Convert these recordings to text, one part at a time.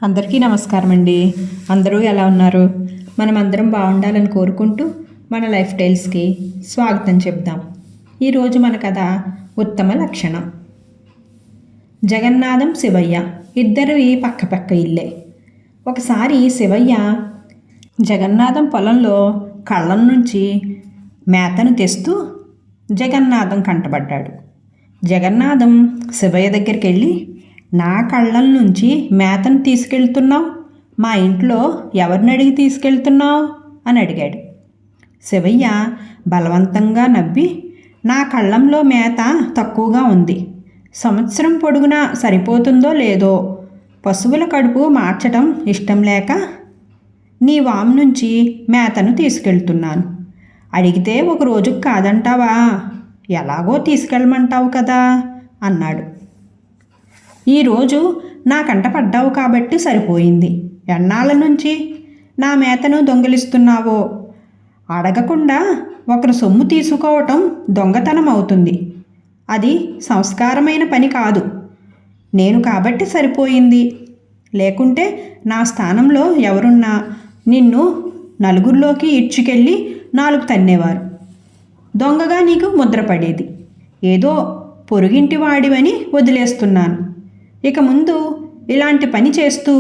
అందరికీ నమస్కారం అండి. అందరూ ఎలా ఉన్నారు? మనం అందరం బాగుండాలని కోరుకుంటూ మన లైఫ్ స్టైల్స్కి స్వాగతం చెప్దాం. ఈరోజు మన కథ ఉత్తమ లక్షణం. జగన్నాథం శివయ్య ఇద్దరివి పక్క ఇల్లే. ఒకసారి శివయ్య జగన్నాథం పొలంలో కళ్ళం నుంచి మేతను తెస్తూ జగన్నాథం కంటపడ్డాడు. జగన్నాథం శివయ్య దగ్గరికి వెళ్ళి, నా కళ్ళం నుంచి మేతను తీసుకెళ్తున్నావు, మా ఇంట్లో ఎవరిని అడిగి తీసుకెళ్తున్నావు అని అడిగాడు. శివయ్య బలవంతంగా నవ్వి, నా కళ్ళంలో మేత తక్కువగా ఉంది, సంవత్సరం పొడుగునా సరిపోతుందో లేదో పశువుల కడుపు మార్చడం ఇష్టం లేక నీ వాము నుంచి మేతను తీసుకెళ్తున్నాను. అడిగితే ఒక రోజుకు కాదంటావా, ఎలాగో తీసుకెళ్ళమంటావు కదా అన్నాడు. ఈరోజు నా కంట పడ్డావు కాబట్టి సరిపోయింది. ఎన్నాళ్ళ నుంచి నా మేతను దొంగిలిస్తున్నావో? అడగకుండా ఒకరు సొమ్ము తీసుకోవటం దొంగతనం అవుతుంది. అది సంస్కారమైన పని కాదు. నేను కాబట్టి సరిపోయింది. లేకుంటే నా స్థానంలో ఎవరున్నా నిన్ను నలుగురిలోకి ఈడ్చుకెళ్ళి 4 తన్నేవారు. దొంగగా నీకు ముద్ర పడేది. ఏదో పొరుగింటి వాడివని వదిలేస్తున్నాను. ఇక ముందు ఇలాంటి పని చేస్తూ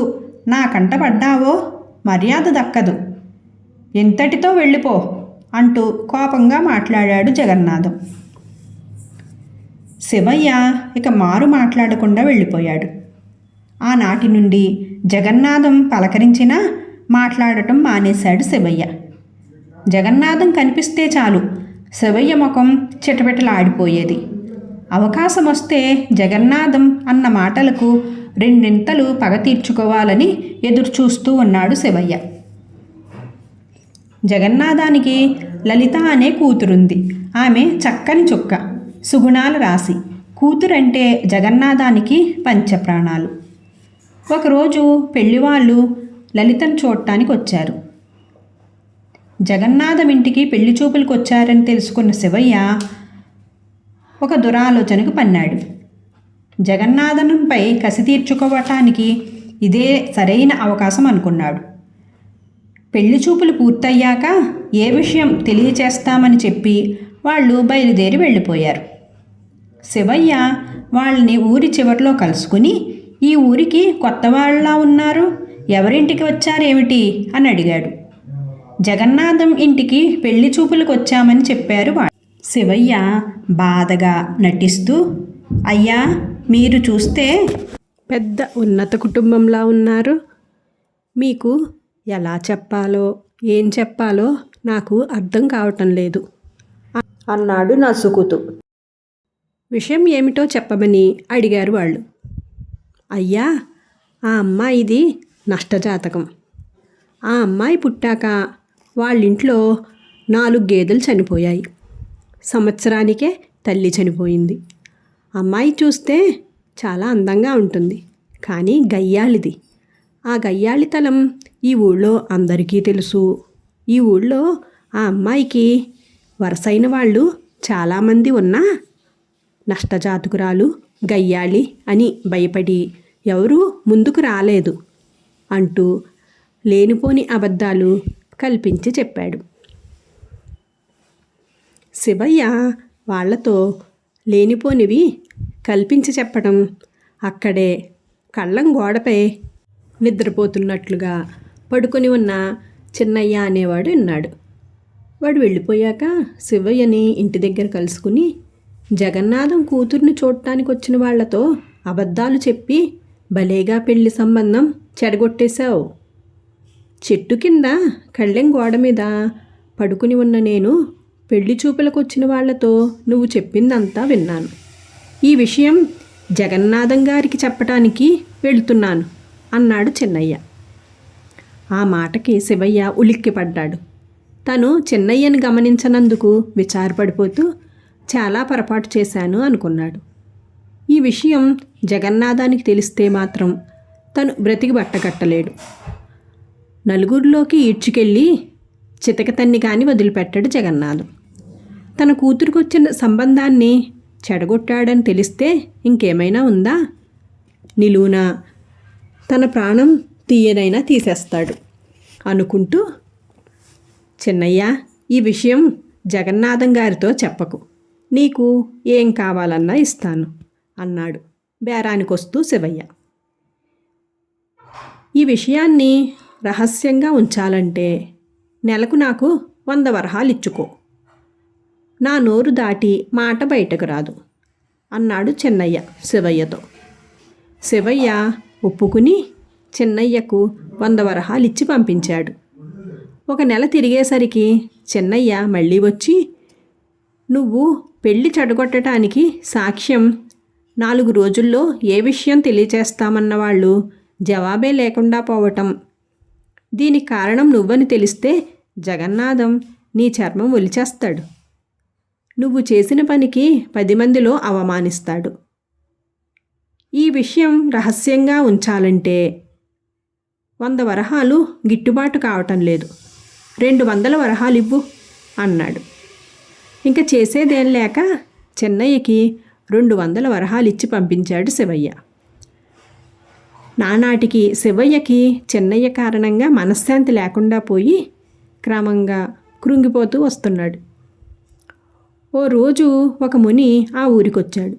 నా కంట పడ్డావో మర్యాద దక్కదు. ఇంతటితో వెళ్ళిపో అంటూ కోపంగా మాట్లాడాడు జగన్నాథం. శివయ్య ఇక మారు మాట్లాడకుండా వెళ్ళిపోయాడు. ఆనాటి నుండి జగన్నాథం పలకరించినా మాట్లాడటం మానేశాడు శివయ్య. జగన్నాథం కనిపిస్తే చాలు శివయ్య ముఖం చిటపిటలాడిపోయేది. అవకాశం వస్తే జగన్నాథం అన్న మాటలకు రెండింతలు పగ తీర్చుకోవాలని ఎదురుచూస్తూ ఉన్నాడు శివయ్య. జగన్నాథానికి లలిత అనే కూతురుంది. ఆమె చక్కని చుక్క, సుగుణాల రాశి. కూతురంటే జగన్నాథానికి పంచప్రాణాలు. ఒకరోజు పెళ్లివాళ్ళు లలితను చూడటానికి వచ్చారు. జగన్నాథం ఇంటికి పెళ్లి చూపులకు వచ్చారని తెలుసుకున్న శివయ్య ఒక దురాలోచనకు పన్నాడు. జగన్నాథంపై కసి తీర్చుకోవటానికి ఇదే సరైన అవకాశం అనుకున్నాడు. పెళ్లి చూపులు పూర్తయ్యాక ఏ విషయం తెలియచేస్తామని చెప్పి వాళ్ళు బయలుదేరి వెళ్ళిపోయారు. శివయ్య వాళ్ళని ఊరి చివరిలో కలుసుకుని, ఈ ఊరికి కొత్త వాళ్ళ ఉన్నారు, ఎవరింటికి వచ్చారేమిటి అని అడిగాడు. జగన్నాథం ఇంటికి పెళ్లి చూపులకు వచ్చామని చెప్పారు వాళ్ళు. శివయ్య బాధగా నటిస్తూ, అయ్యా మీరు చూస్తే పెద్ద ఉన్నత కుటుంబంలా ఉన్నారు, మీకు ఎలా చెప్పాలో ఏం చెప్పాలో నాకు అర్థం కావటం లేదు అన్నాడు నసుకుతూ. విషయం ఏమిటో చెప్పమని అడిగారు వాళ్ళు. అయ్యా, ఆ అమ్మాయిది నష్టజాతకం. ఆ అమ్మాయి పుట్టాక వాళ్ళింట్లో 4 గేదెలు చనిపోయాయి. సంవత్సరానికే తల్లి చనిపోయింది. అమ్మాయి చూస్తే చాలా అందంగా ఉంటుంది, కానీ గయ్యాళిది. ఆ గయ్యాళితనం ఈ ఊళ్ళో అందరికీ తెలుసు. ఈ ఊళ్ళో ఆ అమ్మాయికి వరసైన వాళ్ళు చాలామంది ఉన్నా నష్టజాతకురాలు, గయ్యాళి అని భయపడి ఎవరూ ముందుకు రాలేదు అంటూ లేనిపోని అబద్ధాలు కల్పించి చెప్పాడు. శివయ్య వాళ్లతో లేనిపోనివి కల్పించి చెప్పడం అక్కడే కళ్ళం గోడపై నిద్రపోతున్నట్లుగా పడుకొని ఉన్న చిన్నయ్య అనేవాడు విన్నాడు. వాడు వెళ్ళిపోయాక శివయ్యని ఇంటి దగ్గర కలుసుకుని, జగన్నాథం కూతుర్ని చూడటానికి వచ్చిన వాళ్లతో అబద్ధాలు చెప్పి భలేగా పెళ్లి సంబంధం చెడగొట్టేశావు. చెట్టు కింద కళ్ళెం గోడ మీద పడుకుని ఉన్న నేను పెళ్లి చూపులకు వచ్చిన వాళ్లతో నువ్వు చెప్పిందంతా విన్నాను. ఈ విషయం జగన్నాథం గారికి చెప్పటానికి వెళుతున్నాను అన్నాడు చిన్నయ్య. ఆ మాటకి శివయ్య ఉలిక్కిపడ్డాడు. తను చిన్నయ్యను గమనించనందుకు విచారపడిపోతూ చాలా పొరపాటు చేశాను అనుకున్నాడు. ఈ విషయం జగన్నాథానికి తెలిస్తే మాత్రం తను బ్రతికి బట్టకట్టలేడు. నలుగురిలోకి ఈడ్చుకెళ్ళి చితకతన్ని కాని వదిలిపెట్టాడు జగన్నాథం. తన కూతురుకొచ్చిన సంబంధాన్ని చెడగొట్టాడని తెలిస్తే ఇంకేమైనా ఉందా? నిలువున తన ప్రాణం తీయనైనా తీసేస్తాడు అనుకుంటూ, చిన్నయ్య, ఈ విషయం జగన్నాథం గారితో చెప్పకు, నీకు ఏం కావాలన్నా ఇస్తాను అన్నాడు బేరానికొస్తూ శివయ్య. ఈ విషయాన్ని రహస్యంగా ఉంచాలంటే నెలకు నాకు 100 వరహాలు ఇచ్చుకో, నా నోరు దాటి మాట బయటకు రాదు అన్నాడు చిన్నయ్య శివయ్యతో. శివయ్య ఒప్పుకుని చిన్నయ్యకు 100 వరహాలు ఇచ్చి పంపించాడు. 1 నెల తిరిగేసరికి చిన్నయ్య మళ్ళీ వచ్చి, నువ్వు పెళ్లి చెడగొట్టడానికి సాక్ష్యం 4 రోజుల్లో ఏ విషయం తెలియచేస్తామన్న వాళ్ళు జవాబే లేకుండా పోవటం, దీనికి కారణం నువ్వని తెలిస్తే జగన్నాథం నీ చర్మం ఒలిచేస్తాడు, నువ్వు చేసిన పనికి 10 మందిలో అవమానిస్తాడు. ఈ విషయం రహస్యంగా ఉంచాలంటే 100 వరహాలు గిట్టుబాటు కావటం లేదు, 200 వరహాలు ఇవ్వు అన్నాడు. ఇంకా చేసేదేం లేక చెన్నయ్యకి 200 వరహాలు ఇచ్చి పంపించాడు శివయ్య. నానాటికి శివయ్యకి చెన్నయ్య కారణంగా మనశ్శాంతి లేకుండా పోయి క్రమంగా కృంగిపోతూ వస్తున్నాడు. ఓ రోజు ఒక ముని ఆ ఊరికొచ్చాడు.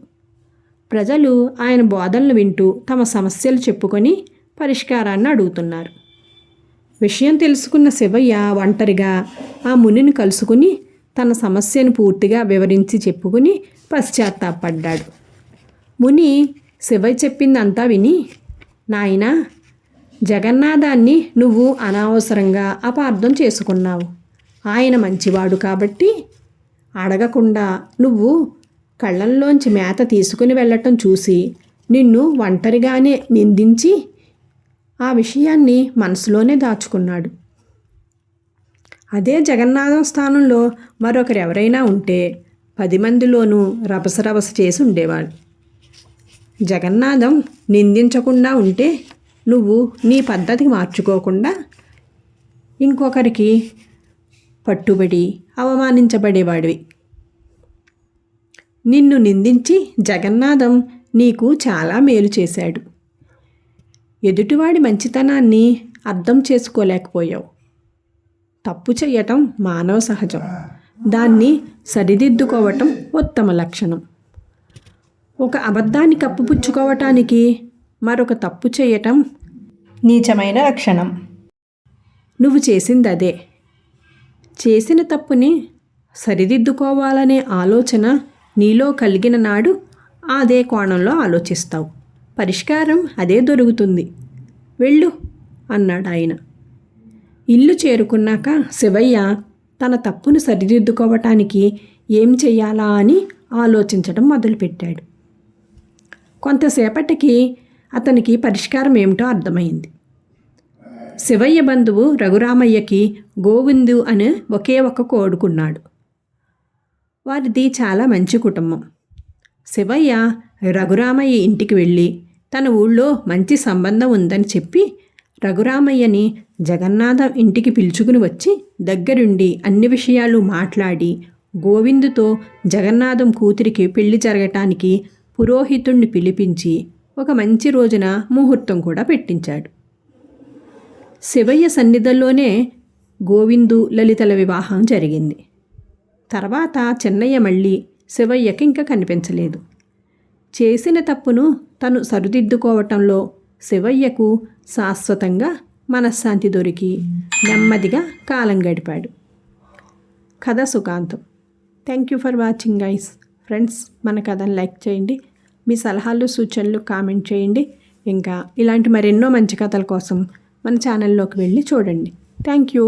ప్రజలు ఆయన బోధనలు వింటూ తమ సమస్యలు చెప్పుకొని పరిష్కారాన్ని అడుగుతున్నారు. విషయం తెలుసుకున్న శివయ్య ఒంటరిగా ఆ మునిని కలుసుకుని తన సమస్యను పూర్తిగా వివరించి చెప్పుకుని పశ్చాత్తాపడ్డాడు. ముని శివయ్య చెప్పిందంతా విని, నాయనా, జగన్నాథాన్ని నువ్వు అనవసరంగా అపార్థం చేసుకున్నావు. ఆయన మంచివాడు కాబట్టి అడగకుండా నువ్వు కళ్ళల్లోంచి మేత తీసుకుని వెళ్ళటం చూసి నిన్ను ఒంటరిగానే నిందించి ఆ విషయాన్ని మనసులోనే దాచుకున్నాడు. అదే జగన్నాథం స్థానంలో మరొకరెవరైనా ఉంటే 10 మందిలోనూ రభస చేసి ఉండేవాడు. జగన్నాథం నిందించకుండా ఉంటే నువ్వు నీ పద్ధతికి మార్చుకోకుండా ఇంకొకరికి పట్టుబడి అవమానించబడేవాడివి. నిన్ను నిందించి జగన్నాథం నీకు చాలా మేలు చేశాడు. ఎదుటివాడి మంచితనాన్ని అర్థం చేసుకోలేకపోయావు. తప్పు చేయటం మానవ సహజం, దాన్ని సరిదిద్దుకోవటం ఉత్తమ లక్షణం. ఒక అబద్ధాన్ని కప్పిపుచ్చుకోవటానికి మరొక తప్పు చేయటం నీచమైన లక్షణం. నువ్వు చేసింది అదే. చేసిన తప్పుని సరిదిద్దుకోవాలనే ఆలోచన నీలో కలిగిన నాడు అదే కోణంలో ఆలోచిస్తావు, పరిష్కారం అదే దొరుకుతుంది. వెళ్ళు అన్నాడు ఆయన. ఇల్లు చేరుకున్నాక శివయ్య తన తప్పును సరిదిద్దుకోవటానికి ఏం చెయ్యాలా అని ఆలోచించడం మొదలుపెట్టాడు. కొంతసేపటికి అతనికి పరిష్కారం ఏమిటో అర్థమైంది. శివయ్య బంధువు రఘురామయ్యకి గోవిందు అనే ఒకే ఒక కొడుకున్నాడు. వారిది చాలా మంచి కుటుంబం. శివయ్య రఘురామయ్య ఇంటికి వెళ్ళి తన ఊళ్ళో మంచి సంబంధం ఉందని చెప్పి రఘురామయ్యని జగన్నాథం ఇంటికి పిలుచుకుని వచ్చి దగ్గరుండి అన్ని విషయాలు మాట్లాడి గోవిందుతో జగన్నాథం కూతురికి పెళ్లి జరగటానికి పురోహితుణ్ణి పిలిపించి ఒక మంచి రోజున ముహూర్తం కూడా పెట్టించాడు. శివయ్య సన్నిధిలోనే గోవిందు లలితల వివాహం జరిగింది. తర్వాత చెన్నయ్య మళ్ళీ శివయ్యకి ఇంకా కనిపించలేదు. చేసిన తప్పును తను సరిదిద్దుకోవటంలో శివయ్యకు శాశ్వతంగా మనశ్శాంతి దొరికి నెమ్మదిగా కాలం గడిపాడు. కథ సుఖాంతం. Thank you for watching guys. Friends, మన కథను లైక్ చేయండి, మీ సలహాలు సూచనలు కామెంట్ చేయండి. ఇంకా ఇలాంటి మరెన్నో మంచి కథల కోసం మన ఛానల్లోకి వెళ్ళి చూడండి. Thank you.